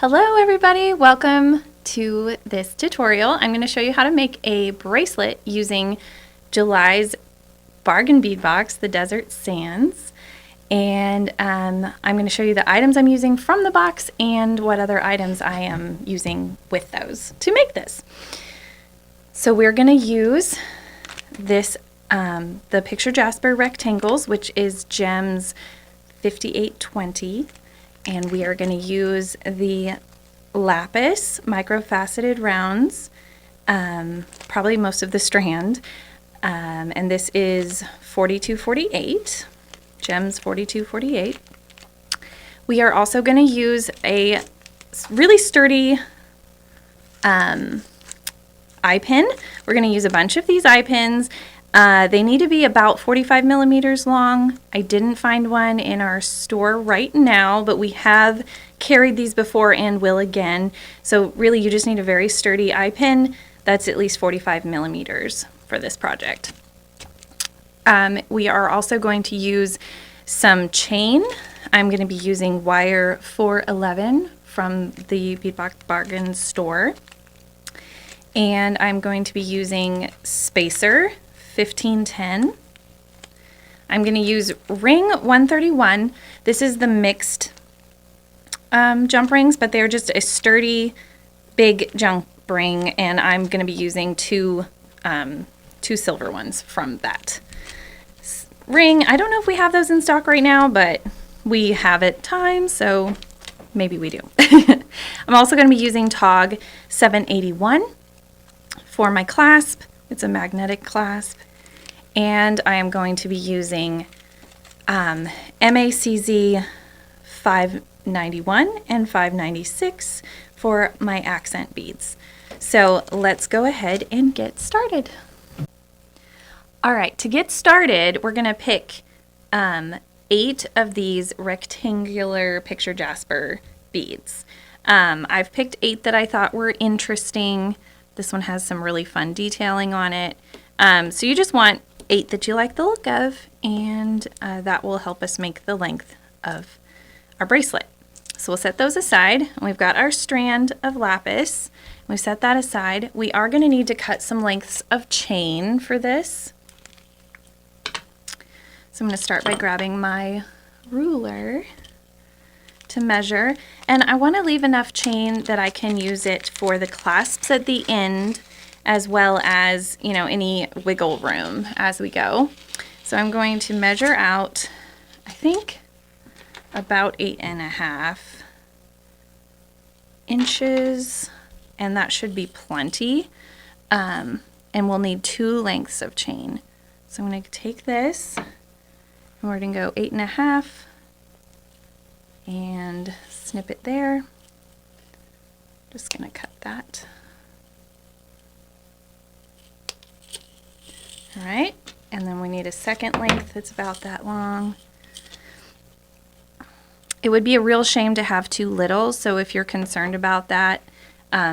Hello everybody, welcome to this tutorial. I'm going to show you how to make a bracelet using July's bargain bead box, the Desert Sands. And I'm going to show you the items I'm using from the box and what other items I am using with those to make this. So we're going to use this, the Picture Jasper rectangles, which is Gems 5820. And we are going to use the lapis microfaceted rounds, probably most of the strand, and this is 4248, Gems 4248. We are also going to use a really sturdy eye pin. We're going to use a bunch of these eye pins. They need to be about 45 millimeters long. I didn't find one in our store right now, but we have carried these before and will again. So really you just need a very sturdy eye pin that's at least 45 millimeters for this project. We are also going to use some chain. I'm going to be using wire 411 from the Beadbox Bargain store. And I'm going to be using spacer 1510. I'm going to use ring 131. This is the mixed jump rings, but they're just a sturdy, big jump ring, and I'm going to be using two silver ones from that ring. I don't know if we have those in stock right now, but we have at times, so maybe we do. I'm also going to be using TOG 781 for my clasp. It's a magnetic clasp. And I am going to be using MACZ 591 and 596 for my accent beads. So let's go ahead and get started. All right, to get started, we're going to pick 8 of these rectangular Picture Jasper beads. I've picked 8 that I thought were interesting. This one has some really fun detailing on it. So you just want 8 that you like the look of, and that will help us make the length of our bracelet. So we'll set those aside. We've got our strand of lapis. We set that aside. We are going to need to cut some lengths of chain for this. So I'm going to start by grabbing my ruler to measure, and I want to leave enough chain that I can use it for the clasps at the end, as well as, you know, any wiggle room as we go. So I'm going to measure out, I think, about 8.5 inches, and that should be plenty. And we'll need 2 lengths of chain. So I'm going to take this, and we're going to go 8.5 and snip it there. Just going to cut that. All right, and then we need a second length that's about that long. It would be a real shame to have too little, so if you're concerned about that,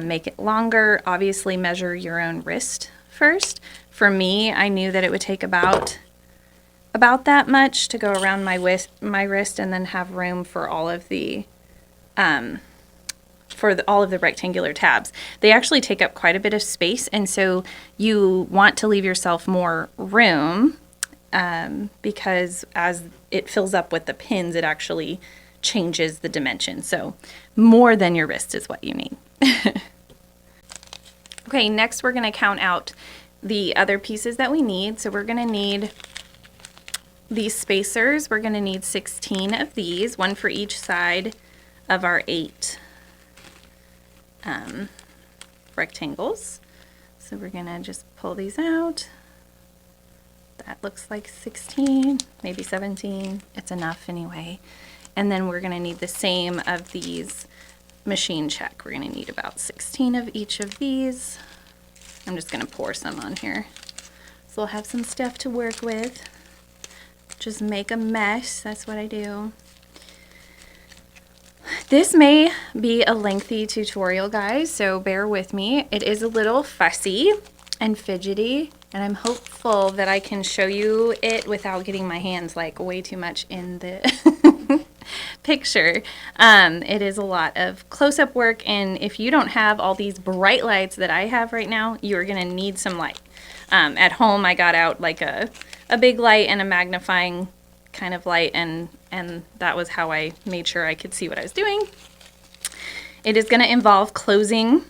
make it longer. Obviously measure your own wrist first. For me, I knew that it would take about that much to go around my wrist and then have room for all of the all of the rectangular tabs. They actually take up quite a bit of space, and so you want to leave yourself more room because as it fills up with the pins, it actually changes the dimension. So more than your wrist is what you need. Okay, next we're going to count out the other pieces that we need. So we're going to need these spacers. We're going to need 16 of these, one for each side of our 8 rectangles. So we're going to just pull these out. That looks like 16, maybe 17. It's enough anyway. And then we're going to need the same of these machine check. We're going to need about 16 of each of these. I'm just going to pour some on here. So we'll have some stuff to work with. Just make a mess. That's what I do. This may be a lengthy tutorial, guys, so bear with me. It is a little fussy and fidgety, and I'm hopeful that I can show you it without getting my hands like way too much in the picture. It is a lot of close-up work, and if you don't have all these bright lights that I have right now, you're gonna need some light. At home, I got out like a big light and a magnifying kind of light, and that was how I made sure I could see what I was doing. It is gonna involve closing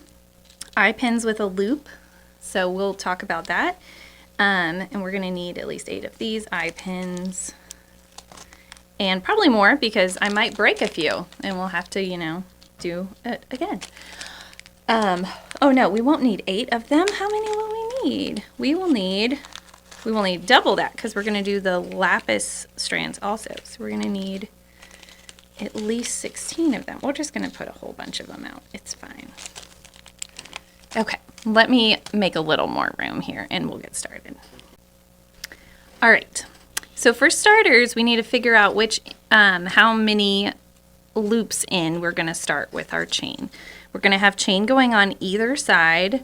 eye pins with a loop, so we'll talk about that. And we're gonna need at least 8 of these eye pins, and probably more because I might break a few and we'll have to, you know, do it again. Oh no, we won't need 8 of them. How many will we need? We will need double that because we're gonna do the lapis strands also. So we're gonna need at least 16 of them. We're just gonna put a whole bunch of them out. It's fine. Okay, let me make a little more room here and we'll get started. All right, so for starters, we need to figure out how many loops in we're gonna start with our chain. We're gonna have chain going on either side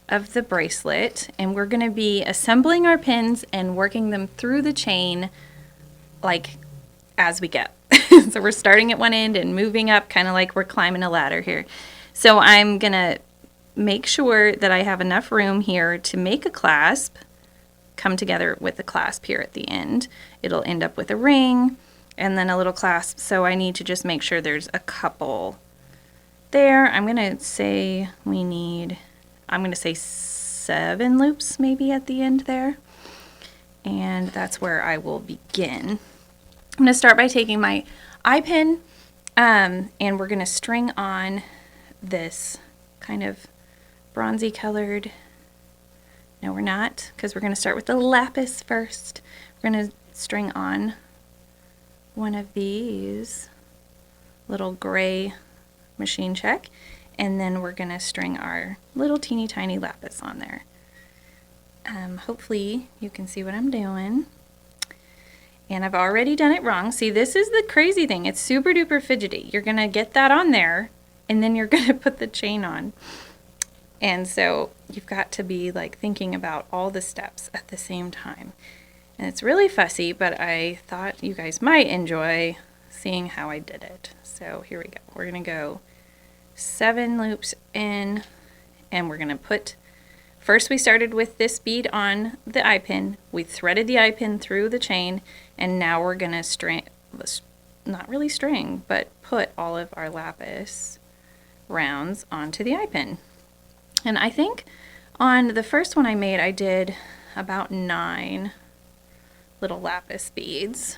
of the bracelet, and we're gonna be assembling our pins and working them through the chain like as we go. So we're starting at one end and moving up kind of like we're climbing a ladder here. So I'm gonna make sure that I have enough room here to make a clasp, come together with the clasp here at the end. It'll end up with a ring and then a little clasp, so I need to just make sure there's a couple there. I'm gonna say 7 loops maybe at the end there, and that's where I will begin. I'm gonna start by taking my eye pin and we're gonna string on this kind of bronzy colored, no we're not, because we're going to start with the lapis first. We're going to string on one of these little gray machine check, and then we're going to string our little teeny tiny lapis on there. Hopefully you can see what I'm doing. And I've already done it wrong. See, this is the crazy thing. It's super duper fidgety. You're going to get that on there and then you're going to put the chain on. And so you've got to be like thinking about all the steps at the same time. And it's really fussy, but I thought you guys might enjoy seeing how I did it. So here we go. We're going to go 7 loops in, and we're going to put, first we started with this bead on the eye pin. We threaded the eye pin through the chain, and now we're going to string, not really string, but put all of our lapis rounds onto the eye pin. And I think on the first one I made, I did about 9 little lapis beads.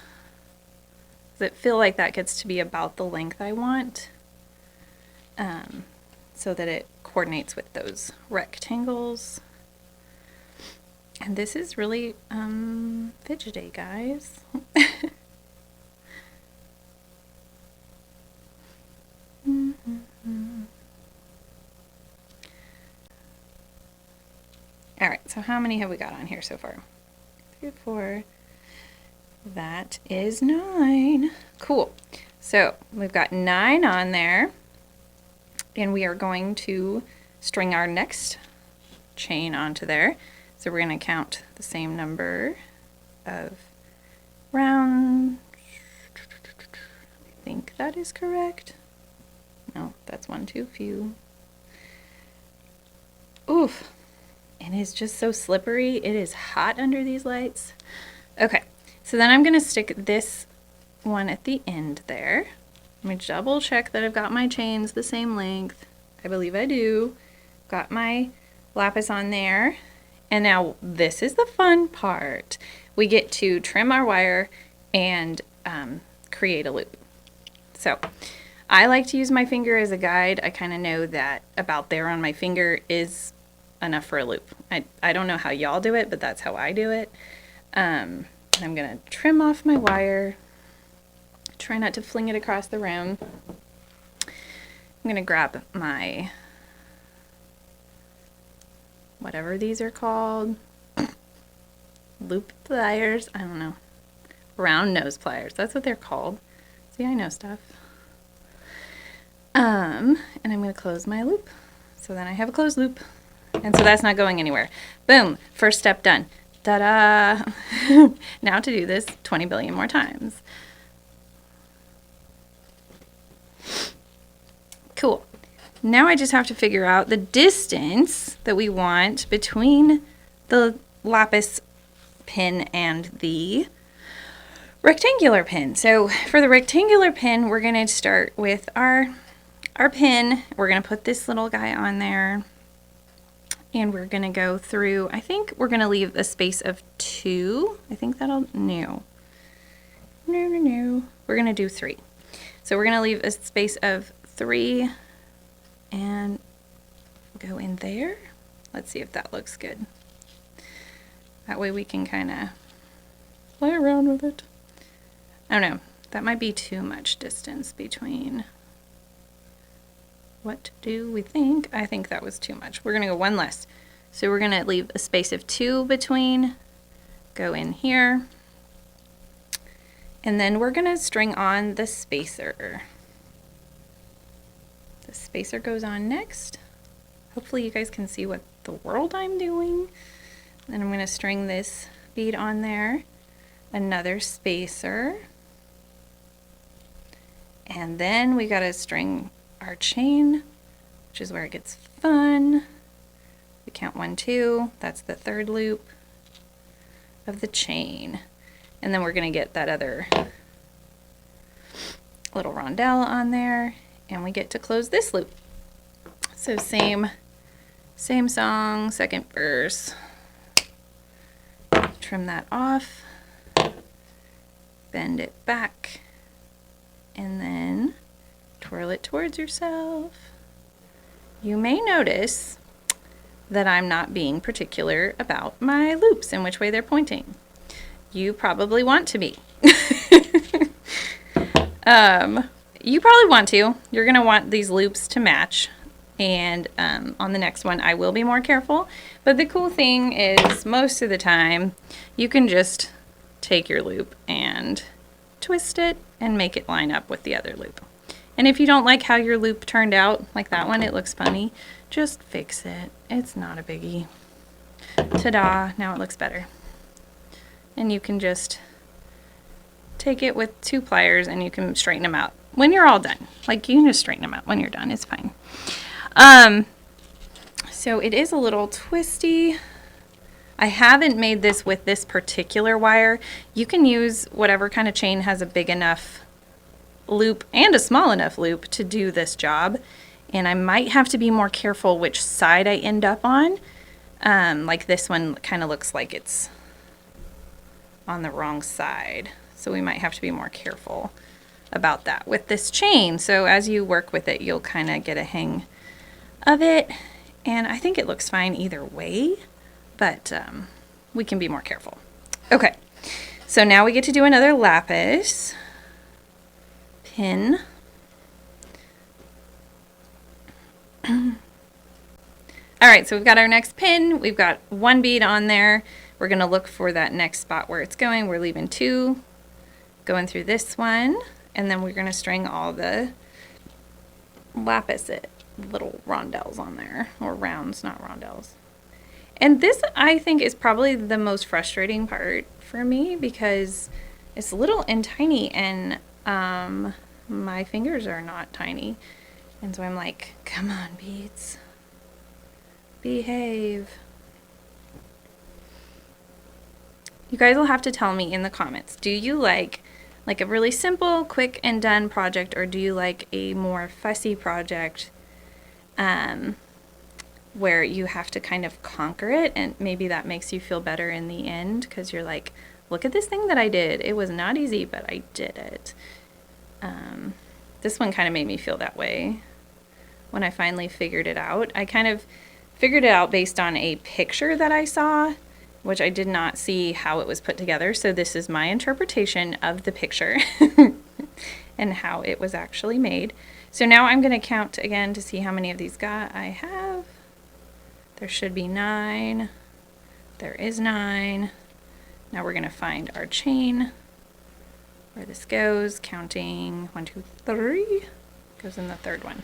Does it feel like that gets to be about the length I want? So that it coordinates with those rectangles. And this is really fidgety, guys. All right, so how many have we got on here so far? 3, 4. That is 9. Cool. So we've got 9 on there, and we are going to string our next chain onto there. So we're going to count the same number of rounds. I think that is correct. No, that's 1 too few. Oof. And it's just so slippery. It is hot under these lights. Okay, so then I'm going to stick this one at the end there. Let me double check that I've got my chains the same length. I believe I do. Got my lapis on there. And now this is the fun part. We get to trim our wire and create a loop. So I like to use my finger as a guide. I kind of know that about there on my finger is enough for a loop. I don't know how y'all do it, but that's how I do it. I'm gonna trim off my wire. Try not to fling it across the room. I'm gonna grab my, whatever these are called, loop pliers, I don't know, round nose pliers, that's what they're called. See, I know stuff. And I'm gonna close my loop. So then I have a closed loop. And so that's not going anywhere. Boom, first step done. Ta-da! Now to do this 20 billion more times. Cool. Now I just have to figure out the distance that we want between the lapis pin and the rectangular pin. So for the rectangular pin, we're going to start with our pin. We're going to put this little guy on there, and we're going to go through, I think we're going to leave a space of 2. I think that'll, no. We're going to do 3. So we're going to leave a space of 3 and go in there. Let's see if that looks good. That way we can kind of play around with it. Oh no, that might be too much distance between. What do we think? I think that was too much. We're going to go one less. So we're going to leave a space of 2 between, go in here, and then we're going to string on the spacer. The spacer goes on next. Hopefully you guys can see what the world I'm doing. Then I'm going to string this bead on there, another spacer, and then we got to string our chain, which is where it gets fun. We count 1, 2, that's the 3rd loop of the chain. And then we're going to get that other little rondelle on there, and we get to close this loop. So same song, second verse. Trim that off, bend it back, and then twirl it towards yourself. You may notice that I'm not being particular about my loops and which way they're pointing. You probably want to be. You probably want to. You're going to want these loops to match. And on the next one, I will be more careful. But the cool thing is most of the time, you can just take your loop and twist it and make it line up with the other loop. And if you don't like how your loop turned out, like that one, it looks funny, just fix it. It's not a biggie. Ta-da, now it looks better. And you can just take it with 2 pliers and you can straighten them out when you're all done. Like, you can just straighten them out when you're done, it's fine. So it is a little twisty. I haven't made this with this particular wire. You can use whatever kind of chain has a big enough loop and a small enough loop to do this job. And I might have to be more careful which side I end up on. Like this one kind of looks like it's on the wrong side. So we might have to be more careful about that with this chain. So as you work with it, you'll kind of get a hang of it. And I think it looks fine either way, but we can be more careful. Okay, so now we get to do another lapis pin. All right, so we've got our next pin. We've got 1 bead on there. We're going to look for that next spot where it's going. We're leaving 2, going through this one, and then we're going to string all the lapis little rondelles on there, or rounds, not rondelles. And this, I think, is probably the most frustrating part for me because it's little and tiny, and my fingers are not tiny. And so I'm like, come on, beads. Behave. You guys will have to tell me in the comments, do you like a really simple, quick and done project, or do you like a more fussy project where you have to kind of conquer it, and maybe that makes you feel better in the end because you're like, look at this thing that I did. It was not easy, but I did it. This one kind of made me feel that way when I finally figured it out. I kind of figured it out based on a picture that I saw, which I did not see how it was put together. So this is my interpretation of the picture and how it was actually made. So now I'm going to count again to see how many of these I have. There should be 9. There is 9. Now we're going to find our chain where this goes, counting 1, 2, 3. Goes in the 3rd one.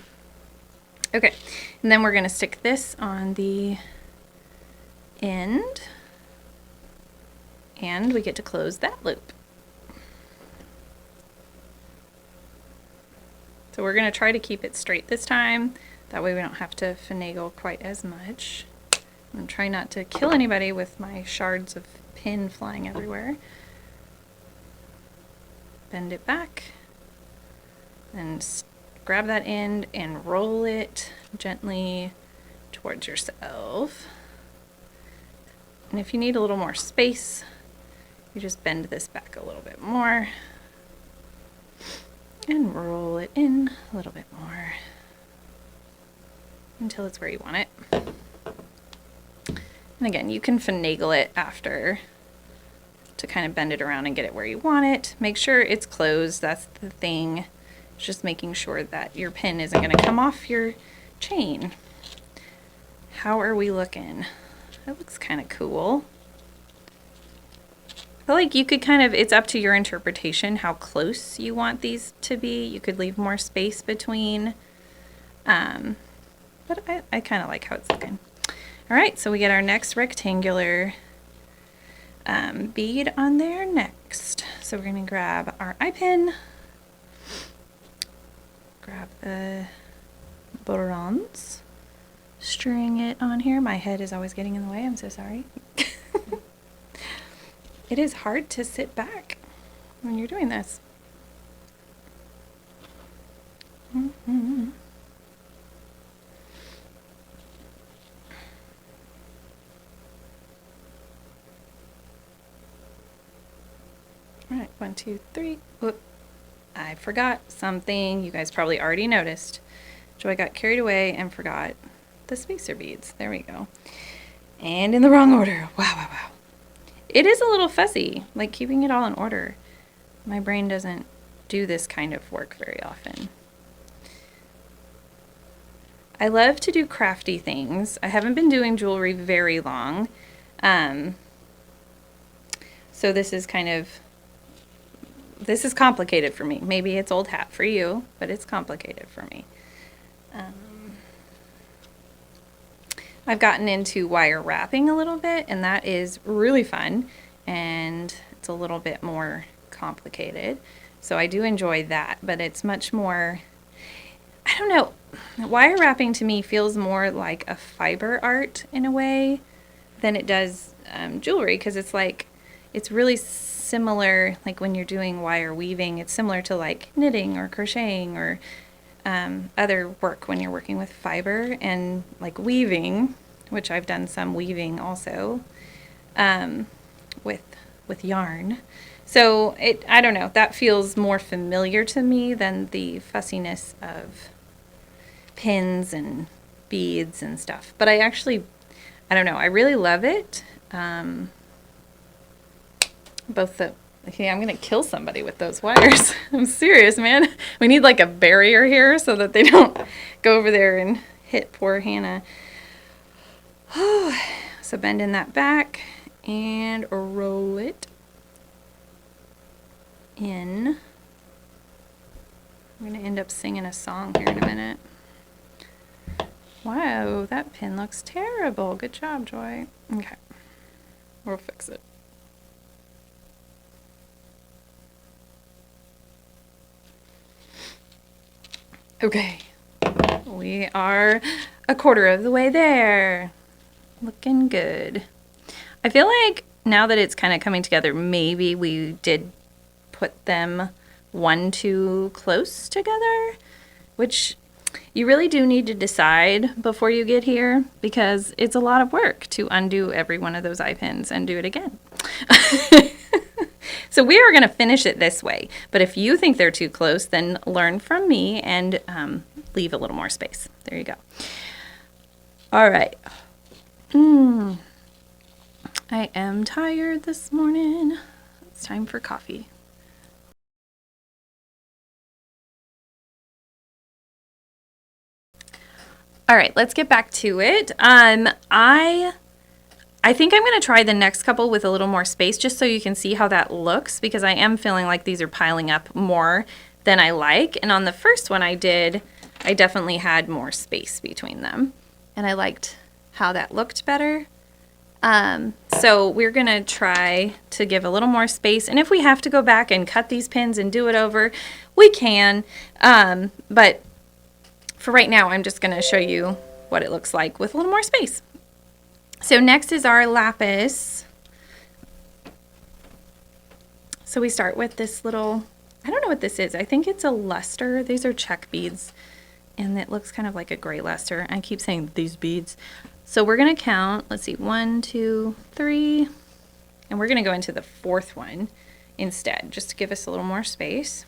Okay, and then we're going to stick this on the end, and we get to close that loop. So we're going to try to keep it straight this time. That way we don't have to finagle quite as much. I'm trying not to kill anybody with my shards of pin flying everywhere. Bend it back. And grab that end and roll it gently towards yourself. And if you need a little more space, you just bend this back a little bit more and roll it in a little bit more until it's where you want it. And again, you can finagle it after to kind of bend it around and get it where you want it. Make sure it's closed, that's the thing. It's just making sure that your pin isn't going to come off your chain. How are we looking? That looks kind of cool. I feel like you could kind of, it's up to your interpretation how close you want these to be. You could leave more space between, but I kind of like how it's looking. All right, so we get our next rectangular bead on there next. So we're going to grab our eye pin, grab the bronze, string it on here. My head is always getting in the way. I'm so sorry. It is hard to sit back when you're doing this. Mm-hmm. All right, 1, 2, 3. Whoop. I forgot something. You guys probably already noticed. Joy got carried away and forgot the spacer beads. There we go. And in the wrong order. Wow, wow, wow. It is a little fuzzy, like keeping it all in order. My brain doesn't do this kind of work very often. I love to do crafty things. I haven't been doing jewelry very long. So this is complicated for me. Maybe it's old hat for you, but it's complicated for me. I've gotten into wire wrapping a little bit, and that is really fun, and it's a little bit more complicated. So I do enjoy that, but it's much more, I don't know, wire wrapping to me feels more like a fiber art in a way than it does jewelry, because it's like, it's really similar, like when you're doing wire weaving, it's similar to like knitting or crocheting or other work when you're working with fiber, and like weaving, which I've done some weaving also with yarn. So I don't know, that feels more familiar to me than the fussiness of pins and beads and stuff. But I don't know, I really love it. Okay, I'm gonna kill somebody with those wires. I'm serious, man. We need like a barrier here so that they don't go over there and hit poor Hannah. So bend in that back and roll it in. I'm gonna end up singing a song here in a minute. Wow, that pin looks terrible. Good job, Joy. Okay, we'll fix it. Okay, we are a quarter of the way there. Looking good. I feel like now that it's kind of coming together, maybe we did put them one too close together, which you really do need to decide before you get here, because it's a lot of work to undo every one of those eye pins and do it again. So we are going to finish it this way, but if you think they're too close, then learn from me and leave a little more space. There you go. All right. I am tired this morning. It's time for coffee. All right, let's get back to it. I think I'm going to try the next couple with a little more space just so you can see how that looks, because I am feeling like these are piling up more than I like. And on the first one I definitely had more space between them, and I liked how that looked better. So we're going to try to give a little more space, and if we have to go back and cut these pins and do it over, We can, but for right now, I'm just going to show you what it looks like with a little more space. So next is our lapis. So we start with this little, I don't know what this is. I think it's a luster. These are check beads, and it looks kind of like a gray luster. I keep saying these beads. So we're going to count, let's see, 1, 2, 3, and we're going to go into the fourth one instead, just to give us a little more space.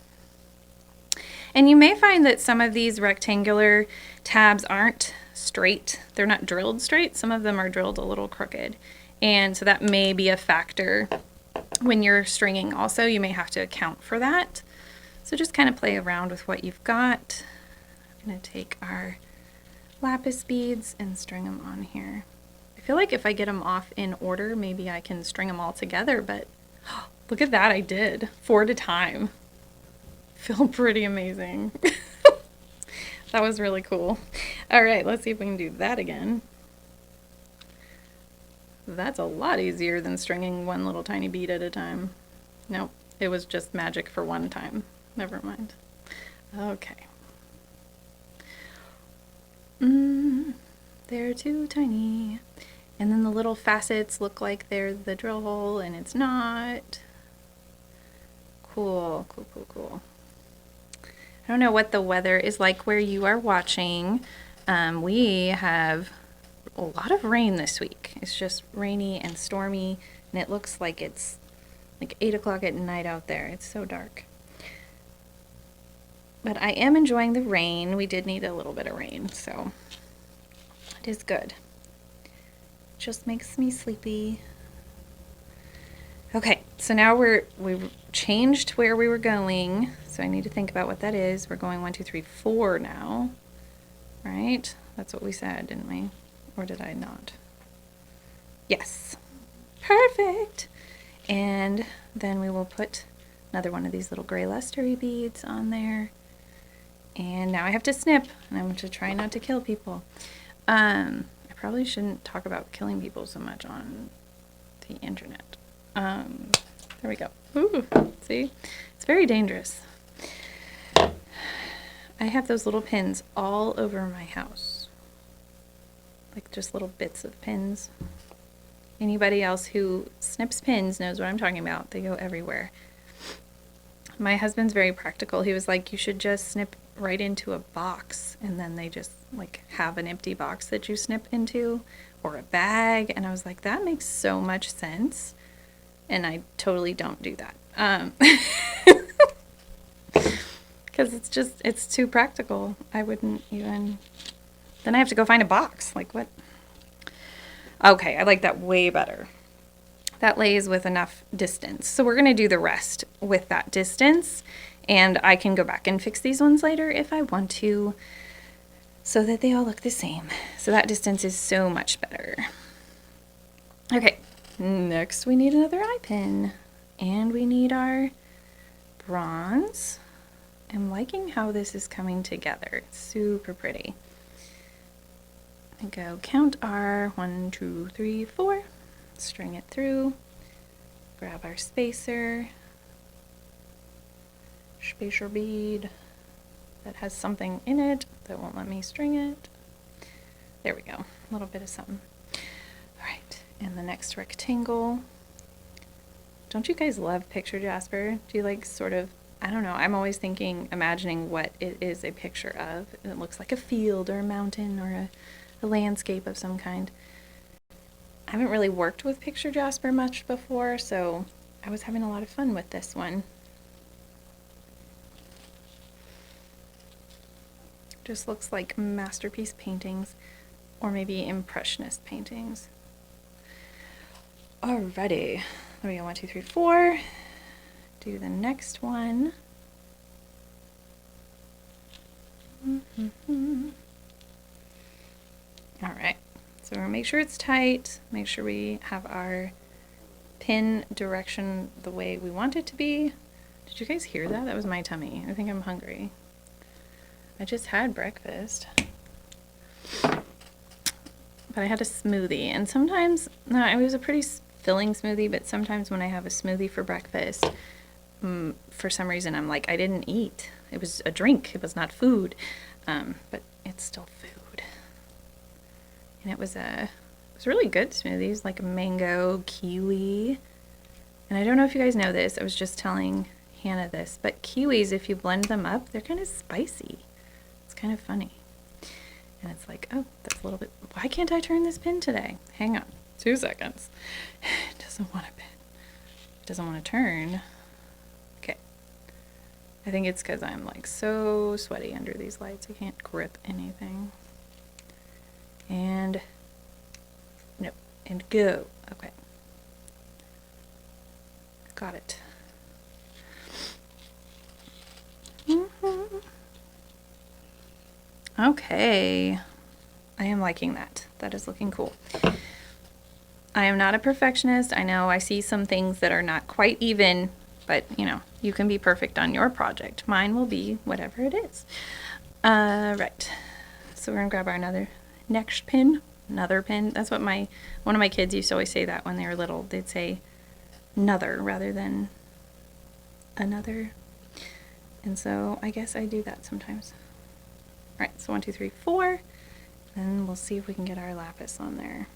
And you may find that some of these rectangular tabs aren't straight. They're not drilled straight. Some of them are drilled a little crooked. And so that may be a factor when you're stringing also. You may have to account for that. So just kind of play around with what you've got. I'm going to take our lapis beads and string them on here. I feel like if I get them off in order, maybe I can string them all together, but look at that, I did 4 at a time. Feel pretty amazing. That was really cool. All right, let's see if we can do that again. That's a lot easier than stringing one little tiny bead at a time. Nope, it was just magic for one time. Never mind. Okay. They're too tiny. And then the little facets look like they're the drill hole, and it's not. Cool, cool, cool, cool. I don't know what the weather is like where you are watching. We have a lot of rain this week. It's just rainy and stormy, and it looks like it's like 8 o'clock at night out there. It's so dark. But I am enjoying the rain. We did need a little bit of rain, so it is good. Just makes me sleepy. Okay, so now we've changed where we were going, so I need to think about what that is. We're going 1, 2, 3, 4 now, right? That's what we said, didn't we? Or did I not? Yes, perfect. And then we will put another one of these little gray lustery beads on there. And now I have to snip, and I'm going to try not to kill people. I probably shouldn't talk about killing people so much on the internet. There we go. Ooh, see? It's very dangerous. I have those little pins all over my house. Like just little bits of pins. Anybody else who snips pins knows what I'm talking about. They go everywhere. My husband's very practical. He was like, you should just snip right into a box, and then they just like have an empty box that you snip into, or a bag. And I was like, that makes so much sense. And I totally don't do that. Because it's too practical. I wouldn't even, then I have to go find a box. Like what? Okay, I like that way better. That lays with enough distance. So we're going to do the rest with that distance, and I can go back and fix these ones later if I want to, so that they all look the same. So that distance is so much better. Okay, next we need another eye pin, and we need our bronze. I'm liking how this is coming together. It's super pretty. I go count our 1, 2, 3, 4. String it through, grab our spacer bead that has something in it that won't let me string it. There we go, a little bit of something. All right, and the next rectangle. Don't you guys love picture jasper? Do you like sort of, I don't know, I'm always imagining what it is a picture of. It looks like a field or a mountain or a landscape of some kind. I haven't really worked with picture jasper much before, so I was having a lot of fun with this one. Just looks like masterpiece paintings, or maybe impressionist paintings. Alrighty, there we go, 1, 2, 3, 4. Do the next one. All right. So we're gonna make sure it's tight, make sure we have our pin direction the way we want it to be. Did you guys hear that? That was my tummy. I think I'm hungry. I just had breakfast. But I had a smoothie, and sometimes, no, it was a pretty filling smoothie, but sometimes when I have a smoothie for breakfast, for some reason I'm like, I didn't eat. It was a drink. It was not food. But it's still food. And it was really good smoothies, like a mango, kiwi. And I don't know if you guys know this. I was just telling Hannah this, but kiwis, if you blend them up, they're kind of spicy. It's kind of funny. And it's like, oh, that's a little bit, why can't I turn this pin today? Hang on, 2 seconds. It doesn't want to pin. It doesn't want to turn. Okay. I think it's because I'm like so sweaty under these lights. I can't grip anything. And, no, and go. Okay. Got it. Okay. I am liking that. That is looking cool. I am not a perfectionist. I know I see some things that are not quite even, but you know, you can be perfect on your project. Mine will be whatever it is. Right. So we're gonna grab our next pin, another pin. That's what one of my kids used to always say that when they were little. They'd say another rather than another. And so I guess I do that sometimes. All right, so 1, 2, 3, 4. Then we'll see if we can get our lapis on there.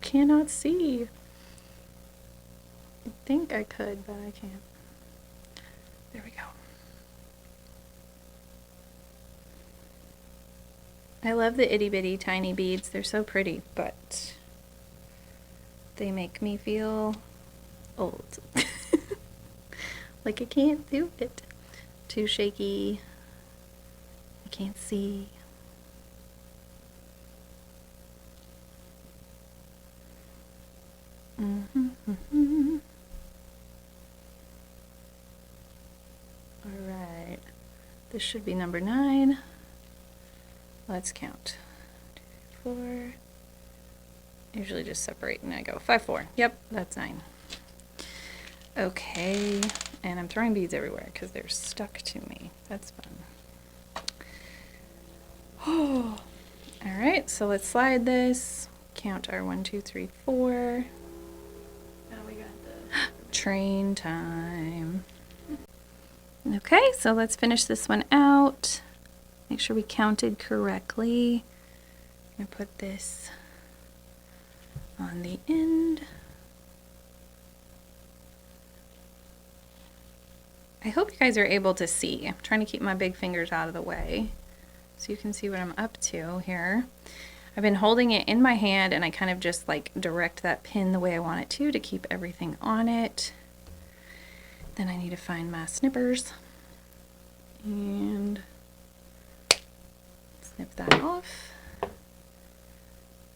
Cannot see. I think I could, but I can't. There we go. I love the itty bitty tiny beads. They're so pretty, but they make me feel old. Like I can't do it. Too shaky. I can't see. All right. This should be number 9. Let's count. 2, 4. Usually just separate and I go 5, 4. Yep, that's 9. Okay, and I'm throwing beads everywhere because they're stuck to me. That's fun. Oh, all right, so let's slide this. Count our 1, 2, 3, 4. Now we got the train time. Okay, so let's finish this one out. Make sure we counted correctly. I'm gonna put this on the end. I hope you guys are able to see. I'm trying to keep my big fingers out of the way so you can see what I'm up to here. I've been holding it in my hand and I kind of just like direct that pin the way I want it to keep everything on it. Then I need to find my snippers and snip that off,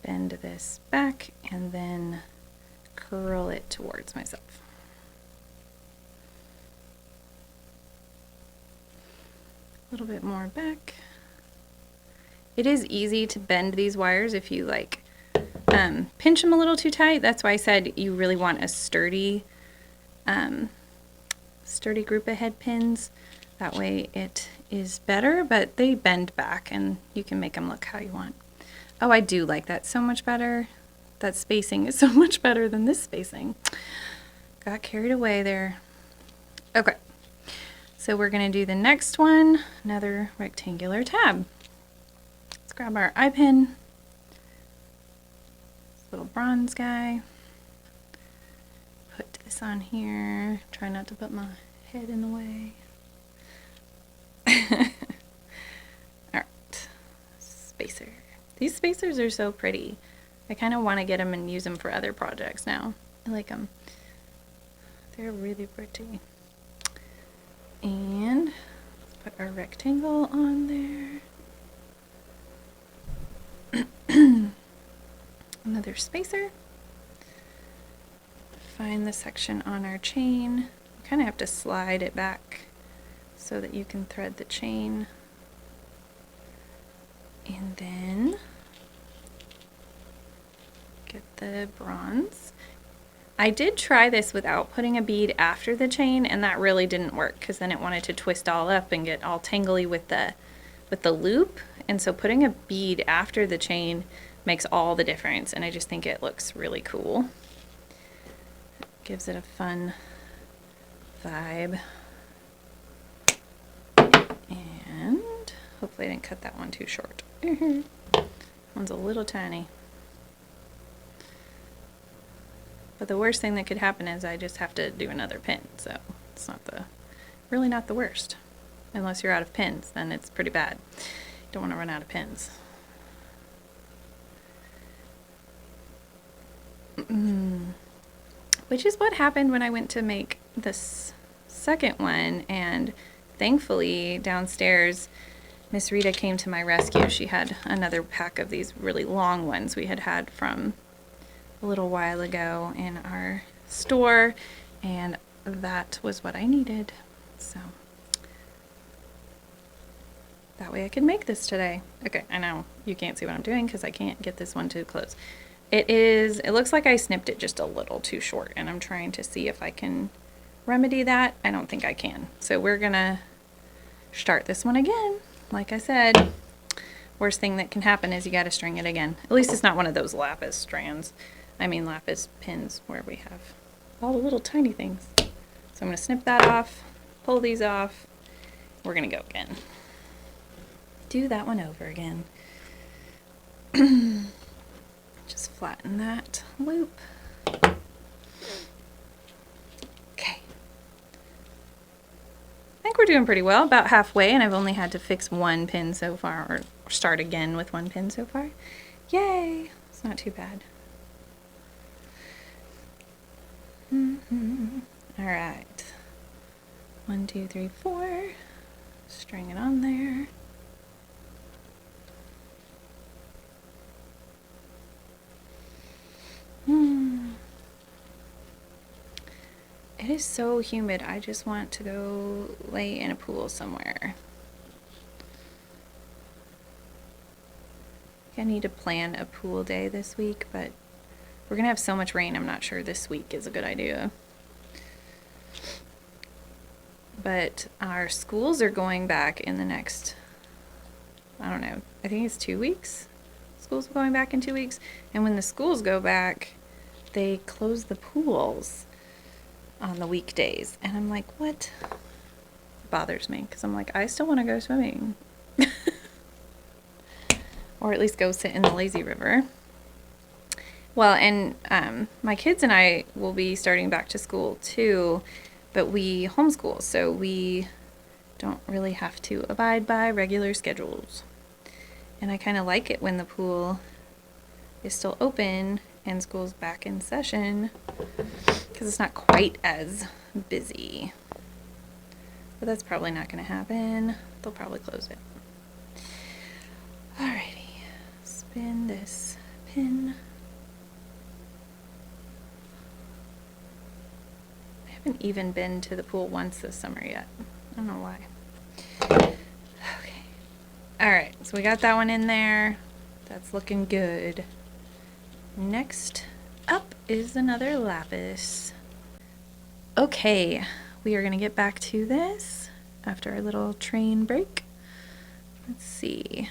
bend this back, and then curl it towards myself. A little bit more back. It is easy to bend these wires if you like pinch them a little too tight. That's why I said you really want a sturdy group of head pins. That way it is better, but they bend back and you can make them look how you want. Oh, I do like that so much better. That spacing is so much better than this spacing. Got carried away there. Okay, so we're gonna do the next one, another rectangular tab. Let's grab our eye pin, this little bronze guy. Put this on here. Try not to put my head in the way. Alright, spacer. These spacers are so pretty. I kind of want to get them and use them for other projects now. I like them. They're really pretty. And let's put our rectangle on there. Another spacer. Find the section on our chain. You kind of have to slide it back so that you can thread the chain. And then get the bronze. I did try this without putting a bead after the chain, and that really didn't work because then it wanted to twist all up and get all tangly with the loop. And so putting a bead after the chain makes all the difference, and I just think it looks really cool. Gives it a fun vibe. And hopefully I didn't cut that one too short. One's a little tiny. But the worst thing that could happen is I just have to do another pin, so it's really not the worst. Unless you're out of pins, then it's pretty bad. You don't want to run out of pins. Which is what happened when I went to make this second one, and thankfully downstairs Miss Rita came to my rescue. She had another pack of these really long ones we had from a little while ago in our store, and that was what I needed. So that way I could make this today. Okay, I know you can't see what I'm doing because I can't get this one to close. It looks like I snipped it just a little too short, and I'm trying to see if I can remedy that. I don't think I can. So we're gonna start this one again. Like I said, worst thing that can happen is you gotta string it again. At least it's not one of those lapis strands. I mean lapis pins where we have all the little tiny things. So I'm gonna snip that off, pull these off. We're gonna go again. Do that one over again. Just flatten that loop. Okay. I think we're doing pretty well, about halfway, and I've only had to fix one pin so far, or start again with one pin so far. Yay! It's not too bad. Alright. 1, 2, 3, 4. String it on there. It is so humid. I just want to go lay in a pool somewhere. I need to plan a pool day this week, but we're gonna have so much rain, I'm not sure this week is a good idea. But our schools are going back in the next, I don't know, I think it's 2 weeks. Schools are going back in 2 weeks, and when the schools go back, they close the pools on the weekdays, and I'm like, what? It bothers me because I'm like, I still want to go swimming. Or at least go sit in the lazy river. Well, and my kids and I will be starting back to school too, but we homeschool, so we don't really have to abide by regular schedules. And I kind of like it when the pool is still open and school's back in session, because it's not quite as busy. But that's probably not going to happen. They'll probably close it. Alrighty, spin this pin. I haven't even been to the pool once this summer yet. I don't know why. Okay. Alright, so we got that one in there. That's looking good. Next up is another lapis. Okay, we are going to get back to this after our little train break. Let's see.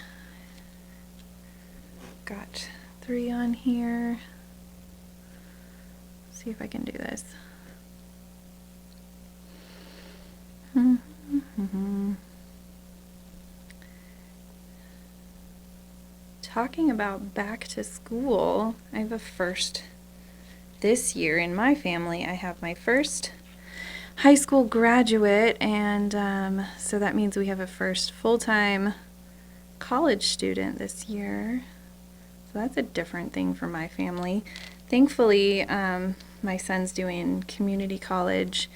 Got 3 on here. Let's see if I can do this. Talking about back to school, I have a first this year in my family. I have my first high school graduate, and so that means we have a first full-time college student this year. So that's a different thing for my family. Thankfully, my son's doing community college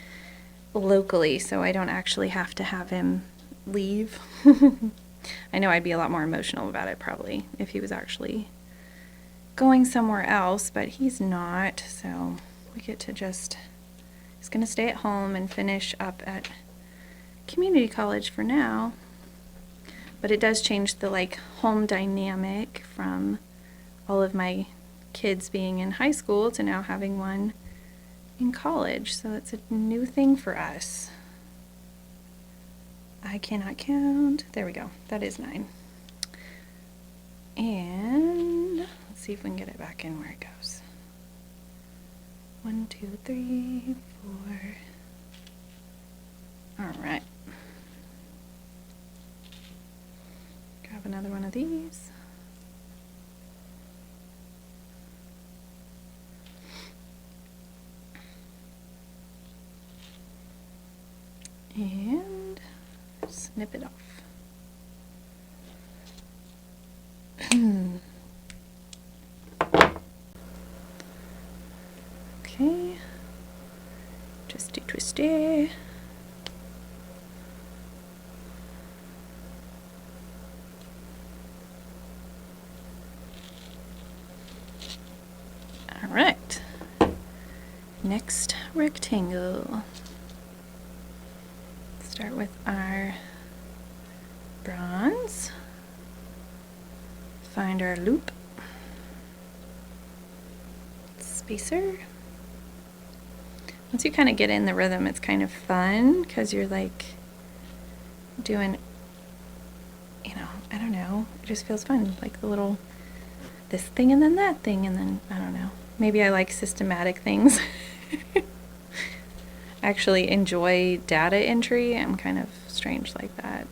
locally, so I don't actually have to have him leave. I know I'd be a lot more emotional about it probably if he was actually going somewhere else, but he's not, so we get to just, he's going to stay at home and finish up at community college for now. But it does change the home dynamic from all of my kids being in high school to now having one in college, so it's a new thing for us. I cannot count. There we go. That is 9. And let's see if we can get it back in where it goes. 1, 2, 3, 4. All right. Grab another one of these. And snip it off. Okay, twisty twisty. All right, next rectangle. Start with our bronze, find our loop, spacer. Once you kind of get in the rhythm, it's kind of fun because you're like doing, you know, I don't know, it just feels fun, like the little, this thing and then that thing and then, I don't know, maybe I like systematic things. Actually enjoy data entry. I'm kind of strange like that.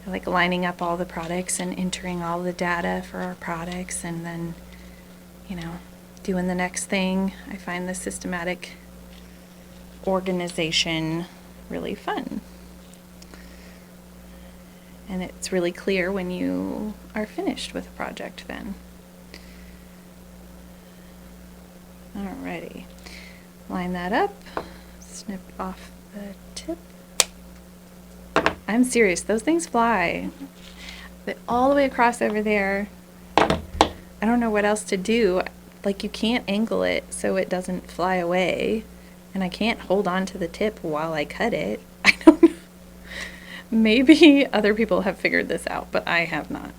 I like lining up all the products and entering all the data for our products and then, you know, doing the next thing. I find the systematic organization really fun. And it's really clear when you are finished with a project then. Alrighty, line that up. Snip off the tip. I'm serious, those things fly. But all the way across over there, I don't know what else to do. Like, you can't angle it so it doesn't fly away, and I can't hold on to the tip while I cut it. I don't know. Maybe other people have figured this out, but I have not.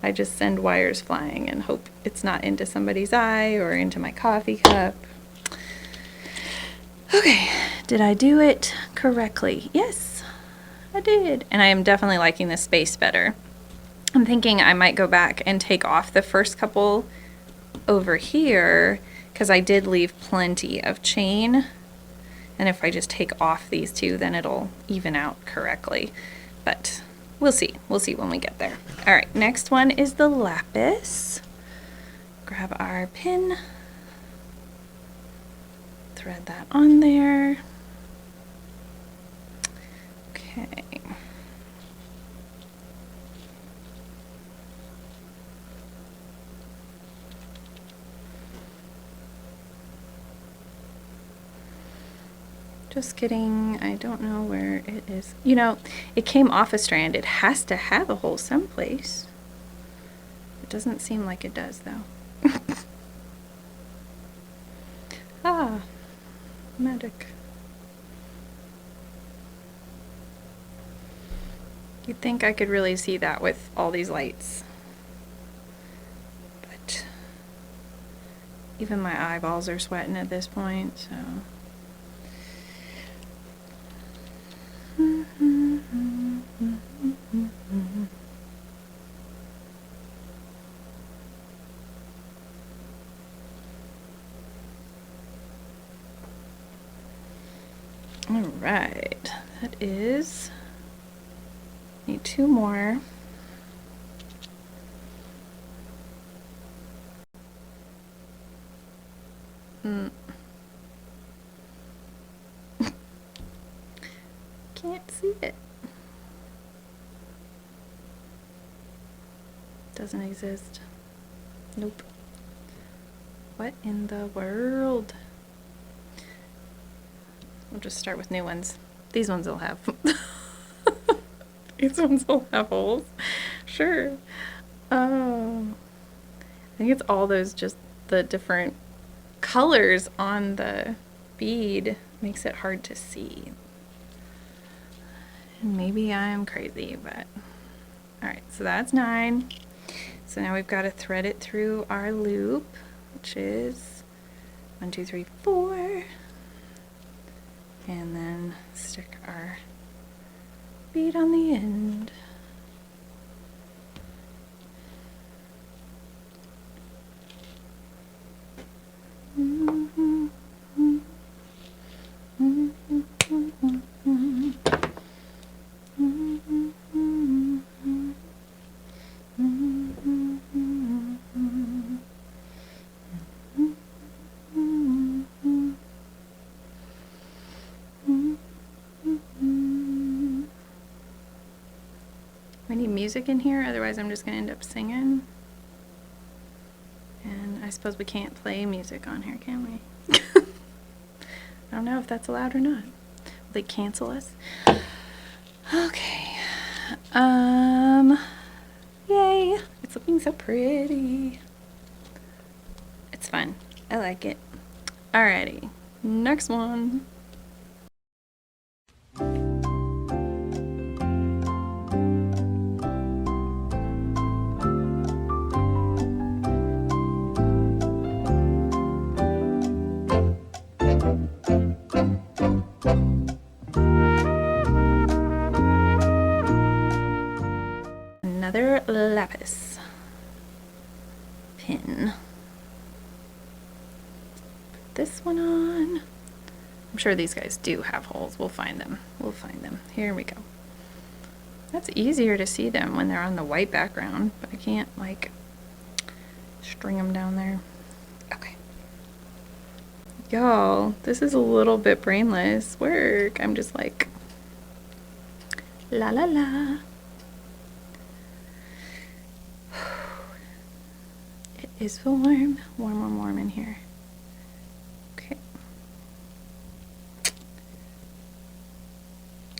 I just send wires flying and hope it's not into somebody's eye or into my coffee cup. Okay, did I do it correctly? Yes, I did. And I am definitely liking the space better. I'm thinking I might go back and take off the first couple over here because I did leave plenty of chain. And if I just take off these two, then it'll even out correctly. But we'll see. We'll see when we get there. All right, next one is the lapis. Grab our pin. Thread that on there. Okay. Just kidding, I don't know where it is. You know, it came off a strand. It has to have a hole someplace. It doesn't seem like it does though. Ah. Magic. You'd think I could really see that with all these lights. But even my eyeballs are sweating at this point, so. All right, that is, need 2 more. Can't see it. Doesn't exist. Nope. What in the world? We'll just start with new ones. These ones will have. These ones will have holes. Sure. Oh. I think it's all those, just the different colors on the bead makes it hard to see. And maybe I'm crazy, but. Alright, so that's 9. So now we've got to thread it through our loop, which is 1, 2, 3, 4. And then stick our bead on the end. We need music in here, otherwise I'm just going to end up singing. And I suppose we can't play music on here, can we? I don't know if that's allowed or not. Will they cancel us? Okay. Yay! It's looking so pretty. It's fun. I like it. Alrighty. Next one. Another lapis pin. Put this one on. I'm sure these guys do have holes. We'll find them. We'll find them. Here we go. That's easier to see them when they're on the white background, but I can't like string them down there. Okay. Y'all, this is a little bit brainless work. I'm just like, la la la. It is warm, warm in here. Okay.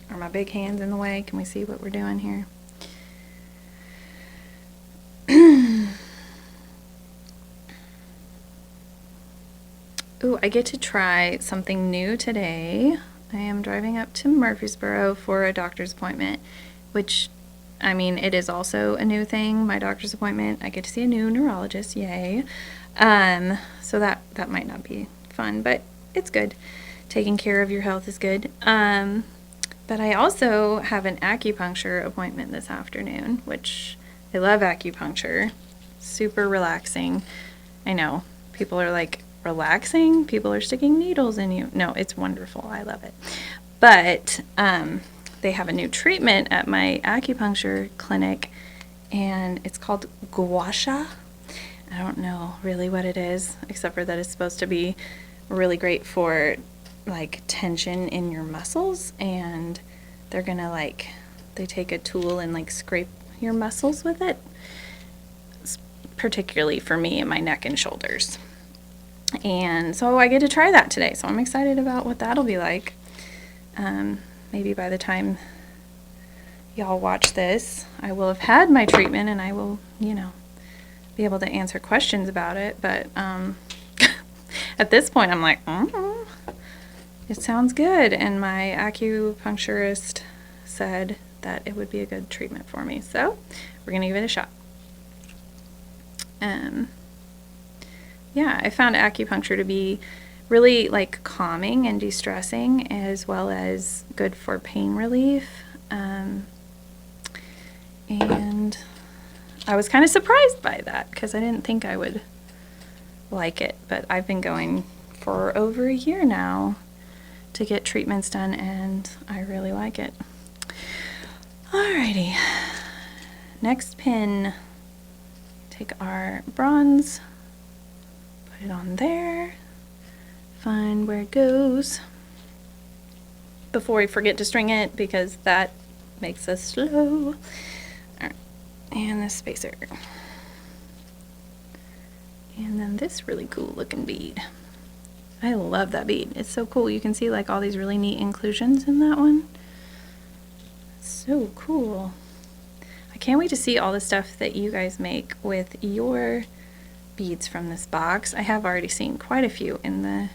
Are my big hands in the way? Can we see what we're doing here? Ooh, I get to try something new today. I am driving up to Murfreesboro for a doctor's appointment, which, I mean, it is also a new thing, my doctor's appointment. I get to see a new neurologist, yay. So that might not be fun, but it's good. Taking care of your health is good. But I also have an acupuncture appointment this afternoon, which I love acupuncture. Super relaxing. I know, people are like, relaxing? People are sticking needles in you. No, it's wonderful. I love it. But they have a new treatment at my acupuncture clinic, and it's called gua sha. I don't know really what it is, except for that it's supposed to be really great for like tension in your muscles, and they're gonna like, they take a tool and like scrape your muscles with it, particularly for me in my neck and shoulders. And so I get to try that today, so I'm excited about what that'll be like. Maybe by the time y'all watch this, I will have had my treatment and I will, you know, be able to answer questions about it. But at this point, I'm like, it sounds good. And my acupuncturist said that it would be a good treatment for me. So we're going to give it a shot. Yeah, I found acupuncture to be really like calming and de-stressing, as well as good for pain relief. And I was kind of surprised by that because I didn't think I would like it, but I've been going for over a year now to get treatments done, and I really like it. Alrighty, next pin, take our bronze, put it on there, find where it goes before we forget to string it, because that makes us slow. Alright, and the spacer. And then this really cool looking bead. I love that bead. It's so cool. You can see like all these really neat inclusions in that one. So cool. I can't wait to see all the stuff that you guys make with your beads from this box. I have already seen quite a few in the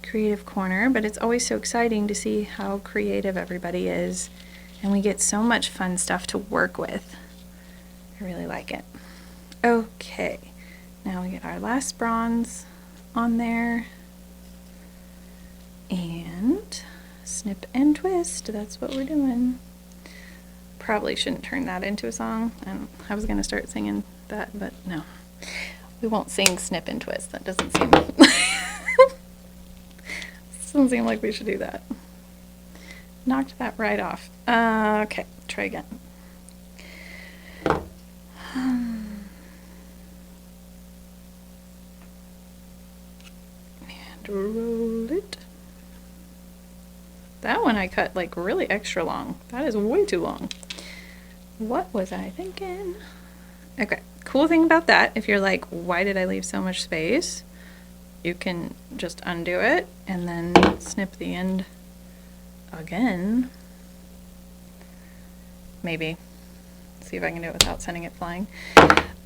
creative corner, but it's always so exciting to see how creative everybody is, and we get so much fun stuff to work with. I really like it. Okay, now we get our last bronze on there. And snip and twist, that's what we're doing. Probably shouldn't turn that into a song. I was gonna start singing that, but no. We won't sing snip and twist. That doesn't seem doesn't seem like we should do that. Knocked that right off. Okay, try again. And roll it. That one I cut like really extra long. That is way too long. What was I thinking? Okay, cool thing about that, if you're like, why did I leave so much space? You can just undo it and then snip the end again. Maybe. See if I can do it without sending it flying.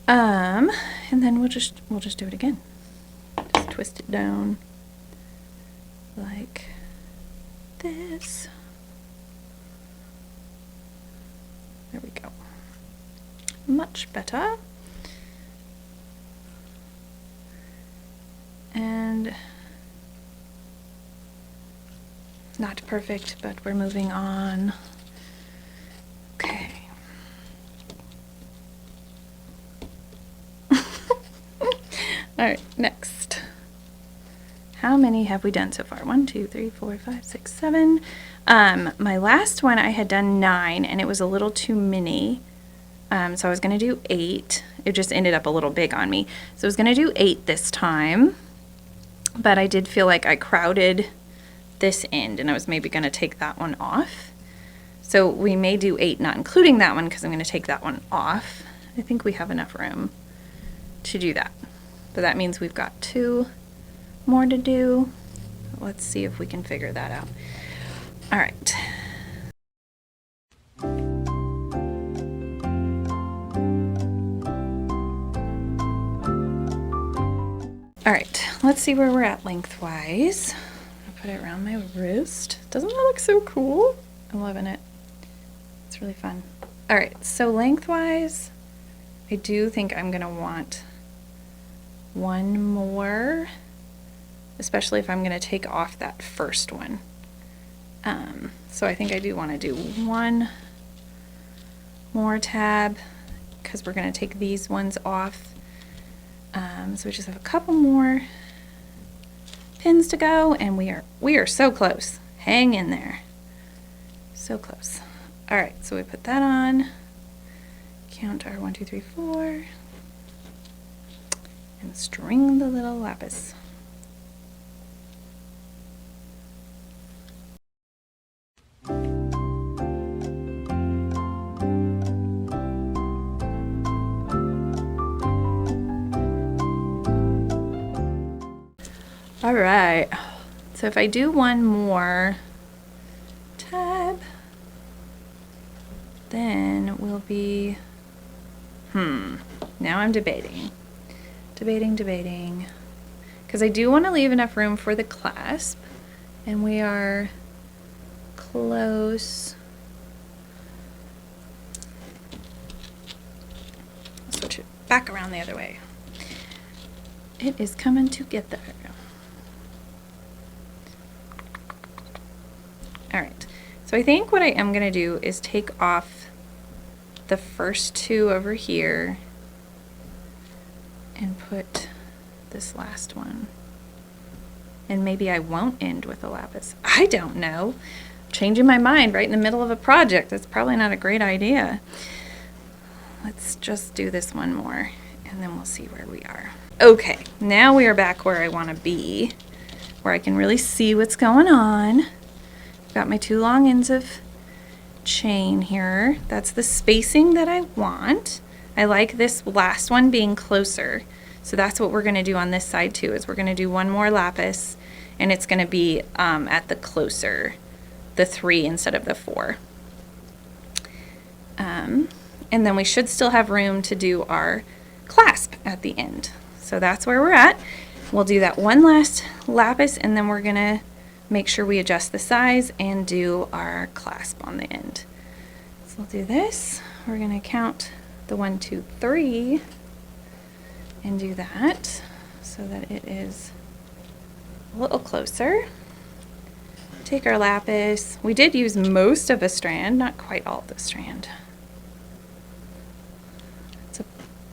And then we'll just do it again. Just twist it down like this. There we go. Much better. And not perfect, but we're moving on. Okay. All right, next. How many have we done so far? 1, 2, 3, 4, 5, 6, 7. My last one I had done 9 and it was a little too many. So I was gonna do 8. It just ended up a little big on me. So I was gonna do 8 this time, but I did feel like I crowded this end and I was maybe gonna take that one off. So we may do 8, not including that one, because I'm gonna take that one off. I think we have enough room to do that. But that means we've got 2 more to do. Let's see if we can figure that out. All right. All right, let's see where we're at lengthwise. I'll put it around my wrist. Doesn't that look so cool? I'm loving it. It's really fun. All right, so lengthwise, I do think I'm gonna want one more, especially if I'm gonna take off that first one. So I think I do wanna do one more tab because we're gonna take these ones off. So we just have a couple more pins to go and we are so close. Hang in there. So close. All right, so we put that on. Count our 1, 2, 3, 4. And string the little lapis. All right, so if I do one more tab, then we'll be, now I'm debating, because I do want to leave enough room for the clasp, and we are close. Switch it back around the other way. It is coming together. All right, so I think what I am gonna do is take off the first 2 over here and put this last one. And maybe I won't end with a lapis. I don't know. Changing my mind right in the middle of a project. That's probably not a great idea. Let's just do this one more and then we'll see where we are. Okay, now we are back where I wanna be, where I can really see what's going on. Got my 2 long ends of chain here. That's the spacing that I want. I like this last one being closer. So that's what we're gonna do on this side too, is we're gonna do one more lapis and it's gonna be at the closer, the 3 instead of the 4. And then we should still have room to do our clasp at the end. So that's where we're at. We'll do that one last lapis and then we're gonna make sure we adjust the size and do our clasp on the end. So we'll do this. We're gonna count the 1, 2, 3 and do that so that it is a little closer. take our lapis. We did use most of a strand, not quite all the strand.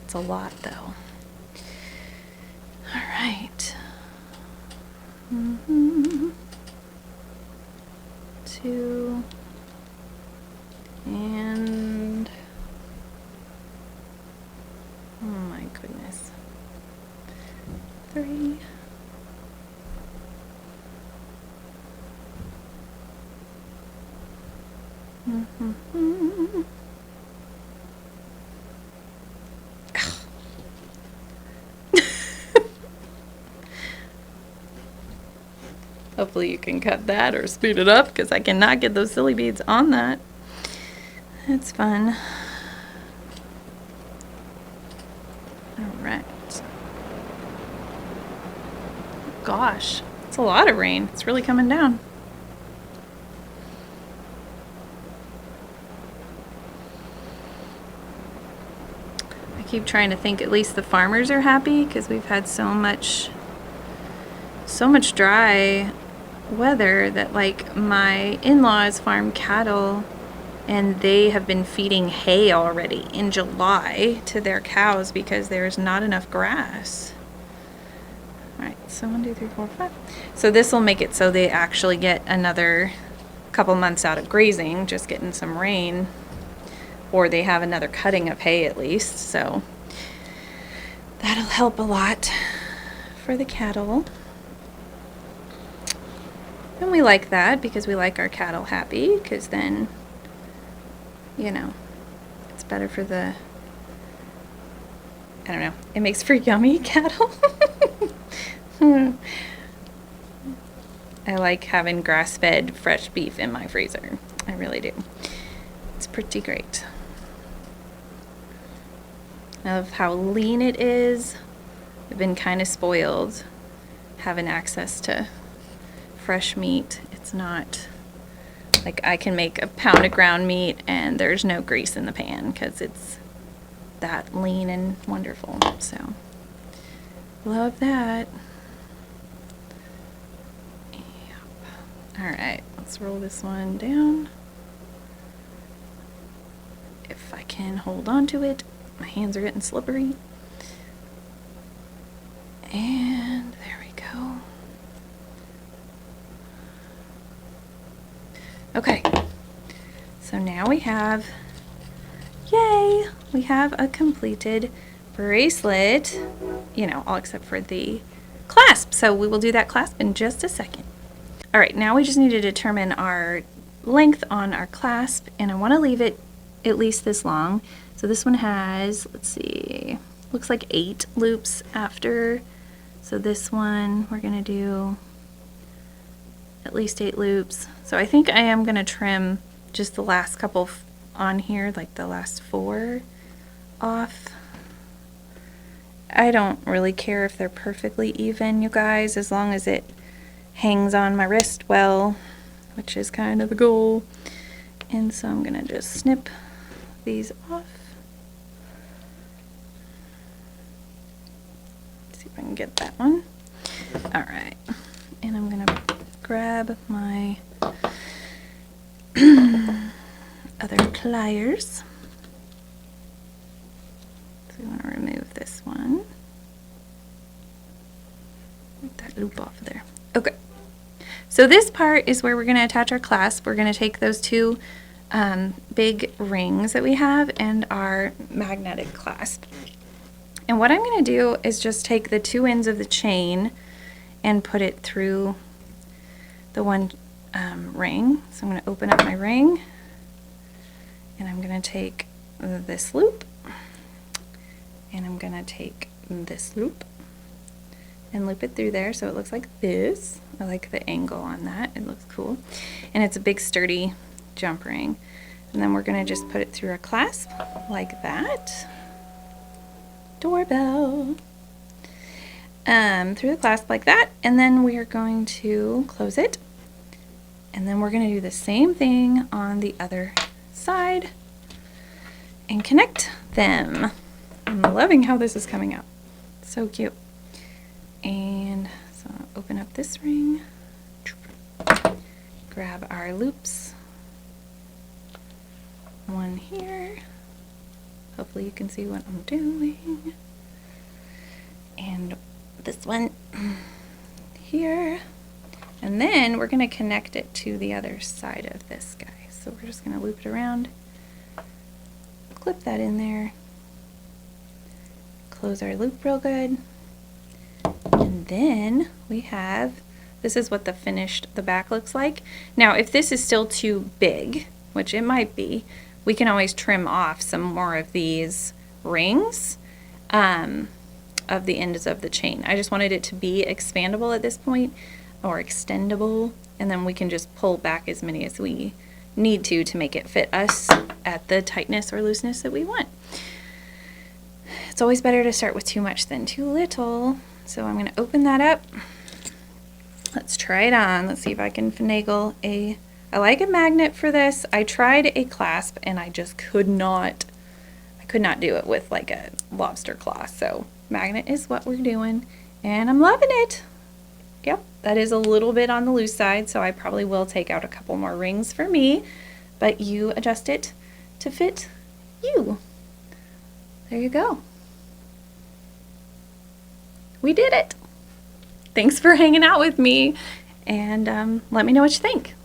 It's a lot though. All right. 2 and oh my goodness. 3. Hopefully you can cut that or speed it up because I cannot get those silly beads on that. That's fun. All right. Gosh, it's a lot of rain. It's really coming down. I keep trying to think at least the farmers are happy because we've had so much dry weather that, like, my in-laws farm cattle and they have been feeding hay already in July to their cows because there's not enough grass. All right, so 1, 2, 3, 4, 5. So this will make it so they actually get another couple months out of grazing, just getting some rain, or they have another cutting of hay at least. So that'll help a lot for the cattle. And we like that because we like our cattle happy, because then, you know, it's better for the, I don't know, it makes for yummy cattle. I like having grass-fed fresh beef in my freezer. I really do. It's pretty great. I love how lean it is. I've been kind of spoiled having access to fresh meat. It's not like I can make a pound of ground meat and there's no grease in the pan because it's that lean and wonderful. So love that. Yep. All right, let's roll this one down. If I can hold on to it. My hands are getting slippery. And there we go. Okay, so now we have, yay, we have a completed bracelet, you know, all except for the clasp. So we will do that clasp in just a second. All right, now we just need to determine our length on our clasp, and I want to leave it at least this long. So this one has, let's see, looks like 8 loops after. So this one, we're gonna do at least 8 loops. So I think I am gonna trim just the last couple on here, like the last 4 off. I don't really care if they're perfectly even, you guys, as long as it hangs on my wrist well, which is kind of the goal. And so I'm gonna just snip these off. Let's see if I can get that one. All right, and I'm gonna grab my other pliers. So we want to remove this one. Get that loop off of there. Okay. So this part is where we're going to attach our clasp. We're going to take those 2 big rings that we have and our magnetic clasp. And what I'm going to do is just take the 2 ends of the chain and put it through the one ring. So I'm going to open up my ring and I'm going to take this loop and I'm going to take this loop and loop it through there so it looks like this. I like the angle on that. It looks cool. And it's a big sturdy jump ring. And then we're going to just put it through our clasp like that. Doorbell. Through the clasp like that, and then we are going to close it. And then we're going to do the same thing on the other side and connect them. I'm loving how this is coming out. So cute. And so I'll open up this ring, grab our loops. One here. Hopefully you can see what I'm doing. And this one here. And then we're going to connect it to the other side of this guy. So we're just going to loop it around, clip that in there, close our loop real good. And then we have, this is what the back looks like. Now, if this is still too big, which it might be, we can always trim off some more of these rings of the ends of the chain. I just wanted it to be expandable at this point, or extendable, and then we can just pull back as many as we need to make it fit us at the tightness or looseness that we want. It's always better to start with too much than too little. So I'm going to open that up. Let's try it on. Let's see if I can finagle I like a magnet for this. I tried a clasp and I just could not do it with like a lobster claw. So magnet is what we're doing, and I'm loving it. Yep, that is a little bit on the loose side, so I probably will take out a couple more rings for me, but you adjust it to fit you. There you go. We did it. Thanks for hanging out with me, and let me know what you think.